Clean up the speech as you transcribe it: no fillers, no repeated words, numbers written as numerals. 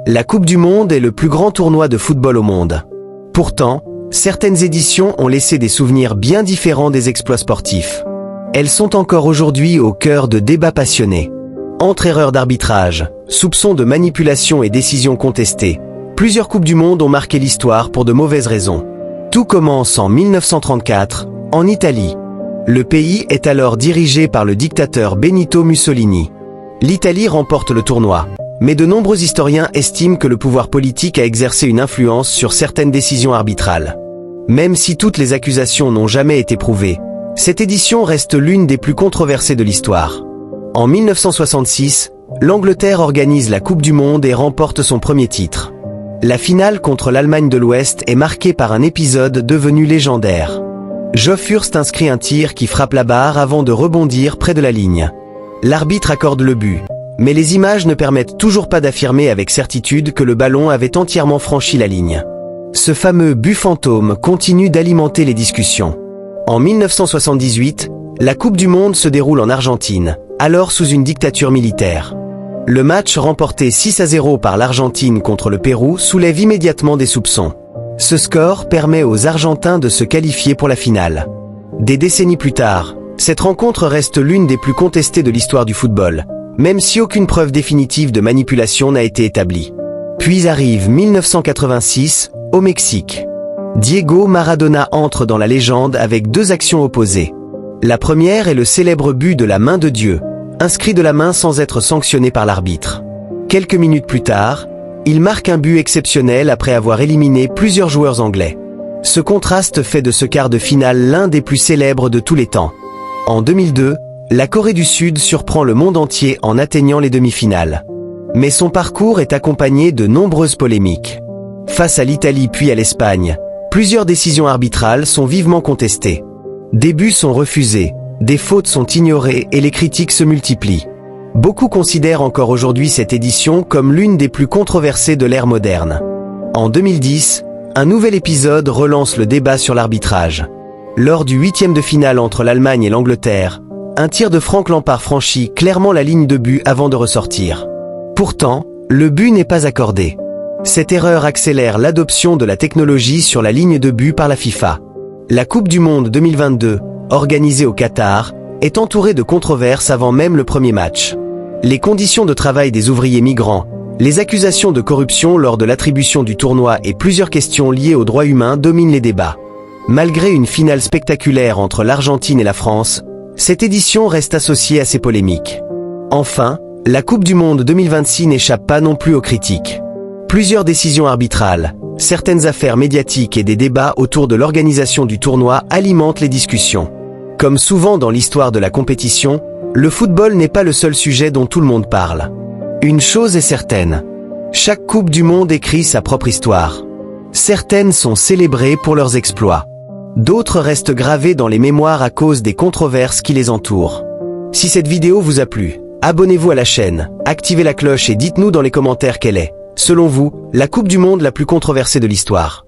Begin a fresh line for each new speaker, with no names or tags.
La Coupe du Monde est le plus grand tournoi de football au monde. Pourtant, certaines éditions ont laissé des souvenirs bien différents des exploits sportifs. Elles sont encore aujourd'hui au cœur de débats passionnés. Entre erreurs d'arbitrage, soupçons de manipulation et décisions contestées, plusieurs Coupes du Monde ont marqué l'histoire pour de mauvaises raisons. Tout commence en 1934, en Italie. Le pays est alors dirigé par le dictateur Benito Mussolini. L'Italie remporte le tournoi, mais de nombreux historiens estiment que le pouvoir politique a exercé une influence sur certaines décisions arbitrales. Même si toutes les accusations n'ont jamais été prouvées, cette édition reste l'une des plus controversées de l'histoire. En 1966, l'Angleterre organise la Coupe du Monde et remporte son premier titre. La finale contre l'Allemagne de l'Ouest est marquée par un épisode devenu légendaire. Geoff Hurst inscrit un tir qui frappe la barre avant de rebondir près de la ligne. L'arbitre accorde le but, mais les images ne permettent toujours pas d'affirmer avec certitude que le ballon avait entièrement franchi la ligne. Ce fameux but fantôme continue d'alimenter les discussions. En 1978, la Coupe du Monde se déroule en Argentine, alors sous une dictature militaire. Le match remporté 6-0 par l'Argentine contre le Pérou soulève immédiatement des soupçons. Ce score permet aux Argentins de se qualifier pour la finale. Des décennies plus tard, cette rencontre reste l'une des plus contestées de l'histoire du football, même si aucune preuve définitive de manipulation n'a été établie. Puis arrive 1986, au Mexique. Diego Maradona entre dans la légende avec deux actions opposées. La première est le célèbre but de la main de Dieu, inscrit de la main sans être sanctionné par l'arbitre. Quelques minutes plus tard, il marque un but exceptionnel après avoir éliminé plusieurs joueurs anglais. Ce contraste fait de ce quart de finale l'un des plus célèbres de tous les temps. En 2002, la Corée du Sud surprend le monde entier en atteignant les demi-finales. Mais son parcours est accompagné de nombreuses polémiques. Face à l'Italie puis à l'Espagne, plusieurs décisions arbitrales sont vivement contestées. Des buts sont refusés, des fautes sont ignorées et les critiques se multiplient. Beaucoup considèrent encore aujourd'hui cette édition comme l'une des plus controversées de l'ère moderne. En 2010, un nouvel épisode relance le débat sur l'arbitrage. Lors du huitième de finale entre l'Allemagne et l'Angleterre, un tir de Frank Lampard franchit clairement la ligne de but avant de ressortir. Pourtant, le but n'est pas accordé. Cette erreur accélère l'adoption de la technologie sur la ligne de but par la FIFA. La Coupe du Monde 2022, organisée au Qatar, est entourée de controverses avant même le premier match. Les conditions de travail des ouvriers migrants, les accusations de corruption lors de l'attribution du tournoi et plusieurs questions liées aux droits humains dominent les débats. Malgré une finale spectaculaire entre l'Argentine et la France, cette édition reste associée à ces polémiques. Enfin, la Coupe du Monde 2026 n'échappe pas non plus aux critiques. Plusieurs décisions arbitrales, certaines affaires médiatiques et des débats autour de l'organisation du tournoi alimentent les discussions. Comme souvent dans l'histoire de la compétition, le football n'est pas le seul sujet dont tout le monde parle. Une chose est certaine, chaque Coupe du Monde écrit sa propre histoire. Certaines sont célébrées pour leurs exploits. D'autres restent gravées dans les mémoires à cause des controverses qui les entourent. Si cette vidéo vous a plu, abonnez-vous à la chaîne, activez la cloche et dites-nous dans les commentaires quelle est, selon vous, la Coupe du Monde la plus controversée de l'histoire.